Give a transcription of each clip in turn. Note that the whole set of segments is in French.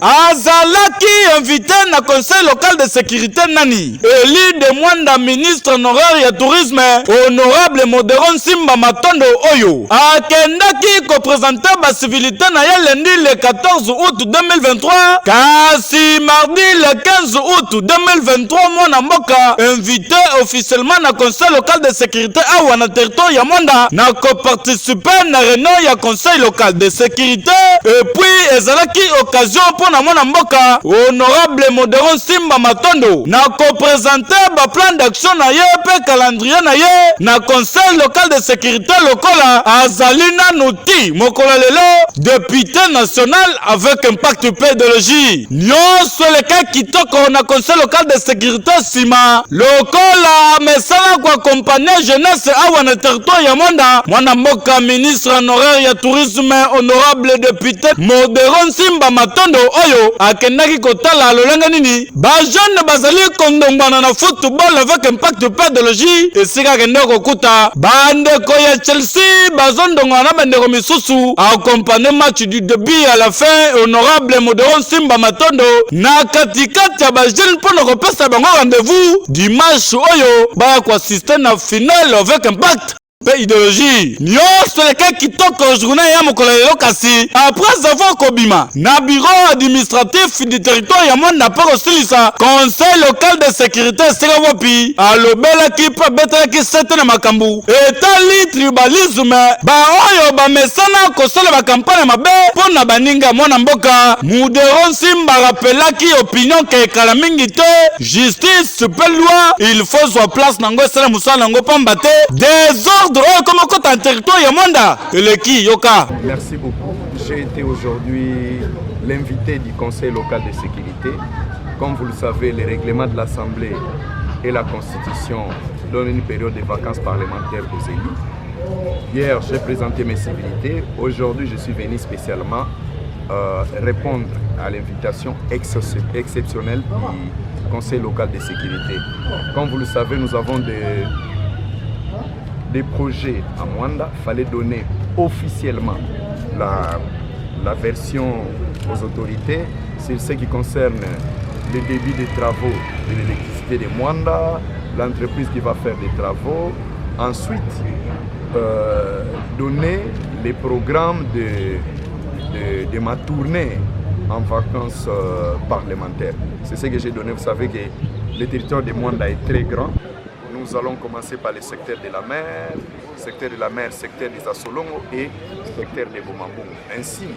Azalaki invité na conseil local de sécurité nani Eli de Mwanda ministre honoraire ya tourisme honorable Modéron Simba Matondo oyo akendaki ko présenter ba civilité na ya lundi le 14 août 2023 kasi mardi le 15 août 2023 mwana mboka invité officiellement na conseil local de sécurité awa na territoire ya Mwanda na ko participer na réunion ya conseil local de sécurité et puis ezalaki occasion na mwana mboka honorable Modéron Simba Matondo na ko présenter ba plan d'action na ye pe calendrier na ye na conseil local de sécurité lokola azalina nuti mokolo lelo député national avec impact pédologie nyonso leka kitoko na conseil local de sécurité sima lokola mesala kwa accompagner jeunesse awa na territoire ya Mwanda mwana mboka ministre honoraire ya tourisme honorable député Modéron Simba Matondo oyo akendaki kotala lolanga nini ba jeune bazali kondombana na football avec impact pédologie esika kende kokuta bandeko ya Chelsea bazondonga na bandeko misusu accompagner match du début à la fin honorable Modéron Simba Matondo na katikati ya ba jeune pour na kopesa bango rendez-vous dimanche oyo ba ko assister na finale avec impact pe idéologie nyonso leka kitoko journée ya mokolo lelo kasi après avoir kobima na bureau administratif du territoire ya Mwanda pa kosilisa conseil local de sécurité seka wapi alobelaki pa betelaki sete na makambu etali tribalisme ba oyo bamesana kosala bakampagne mabe mpo na baninga mwana mboka Modéron Simba rappelaki opinion ke ekala mingi te justice pe loi il faut soit place nango esala mosala nango pamba te désordre comment compte en territoire ya Mwanda eleki yoka. Merci beaucoup. J'ai été aujourd'hui l'invité du conseil local de sécurité. Comme vous le savez, les règlements de l'Assemblée et la Constitution donnent une période de vacances parlementaires aux élus. Hier, j'ai présenté mes civilités. Aujourd'hui, je suis venu spécialement répondre à l'invitation exceptionnelle du conseil local de sécurité. Comme vous le savez, nous avons des projets à Mwanda. Il fallait donner officiellement la version aux autorités sur ce qui concerne le début des travaux de l'électricité de Mwanda, l'entreprise qui va faire des travaux. Ensuite, donner les programmes de ma tournée en vacances parlementaires. C'est ce que j'ai donné. Vous savez que le territoire de Mwanda est très grand. Nous allons commencer par le secteur de la mer, secteur des Asolongo et secteur de Bomambungu. Ainsi,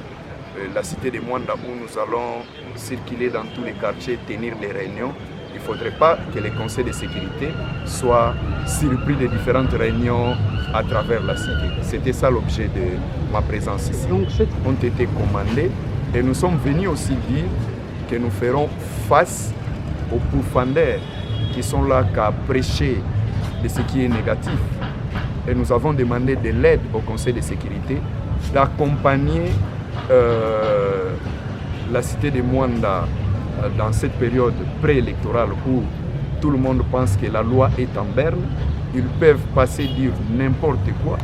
la cité de Mwanda où nous allons circuler dans tous les quartiers, tenir les réunions. Il ne faudrait pas que les conseils de sécurité soient surpris de différentes réunions à travers la cité. C'était ça l'objet de ma présence ici. Donc, ont été commandés et nous sommes venus aussi dire que nous ferons face aux pourfendeurs qui sont là qu'à prêcher de ce qui est négatif. Et nous avons demandé de l'aide au Conseil de sécurité d'accompagner la cité de Mwanda dans cette période préélectorale où tout le monde pense que la loi est en berne. Ils peuvent passer dire n'importe quoi,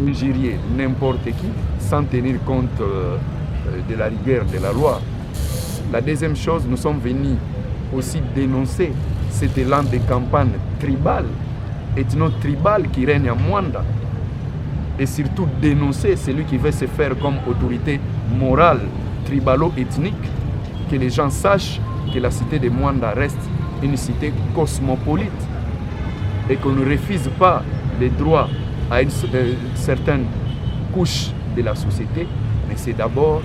injurier n'importe qui sans tenir compte de la rigueur de la loi. La deuxième chose, nous sommes venus aussi dénoncer cet élan de campagne tribale, ethno-tribale qui règne à Mwanda. Et surtout dénoncer celui qui veut se faire comme autorité morale tribalo-ethnique, que les gens sachent que la cité de Mwanda reste une cité cosmopolite et qu'on ne refuse pas les droits à une certaine couche de la société, mais c'est d'abord,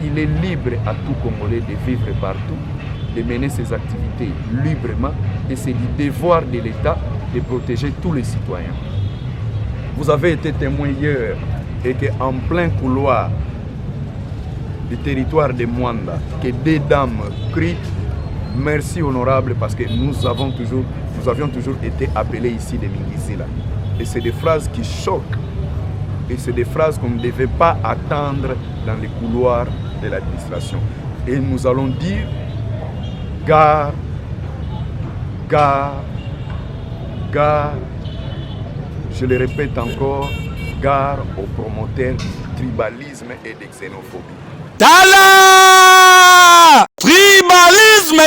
il est libre à tout Congolais de vivre partout, de mener ses activités librement et c'est du devoir de l'État de protéger tous les citoyens. Vous avez été témoin hier et qu'en plein couloir du territoire de Mwanda, que des dames crient « Merci honorable » parce que nous avions toujours été appelés ici de Mingizila. Et c'est des phrases qui choquent et c'est des phrases qu'on ne devait pas attendre dans les couloirs de l'administration. Et nous allons dire gare, gare, gare, je le répète encore, gare aux promoteurs du tribalisme et de xénophobie. Tala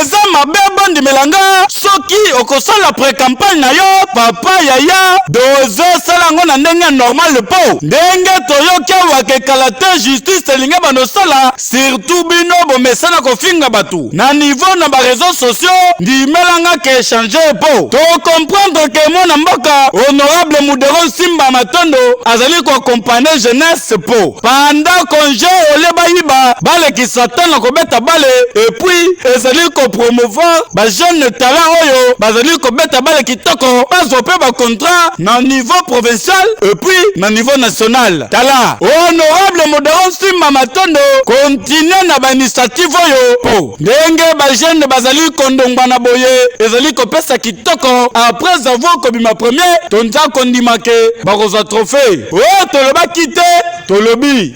eza mabe bondi melanga soki okosala pré-campagne na yo papa yaya dozo salango na ndenge normal po ndenge toyoki wake kalate justice elinge banosala surtout bino bomesana kofinga batu na niveau na ba réseaux sociaux ndimelanga ke changer po to comprendre ke mwana mboka honorable Muderon Simba Matondo azali ko accompagner jeunesse po pendant congé oleba yiba bale ki satana ko beta bale et puis ezali ko promouvoir ba jeune talent oyo bazali ko beta bale kitoko bazope ba contrat na niveau provincial et puis na niveau national tala honorable Muderon Simba Matondo continue na ba initiative oyo po ndenge ba jeune bazali kondongwa na boye ezali ko pesa kitoko après avoir kobima premier tonza kondimake bakozwa trophée oh toloba kite tolobi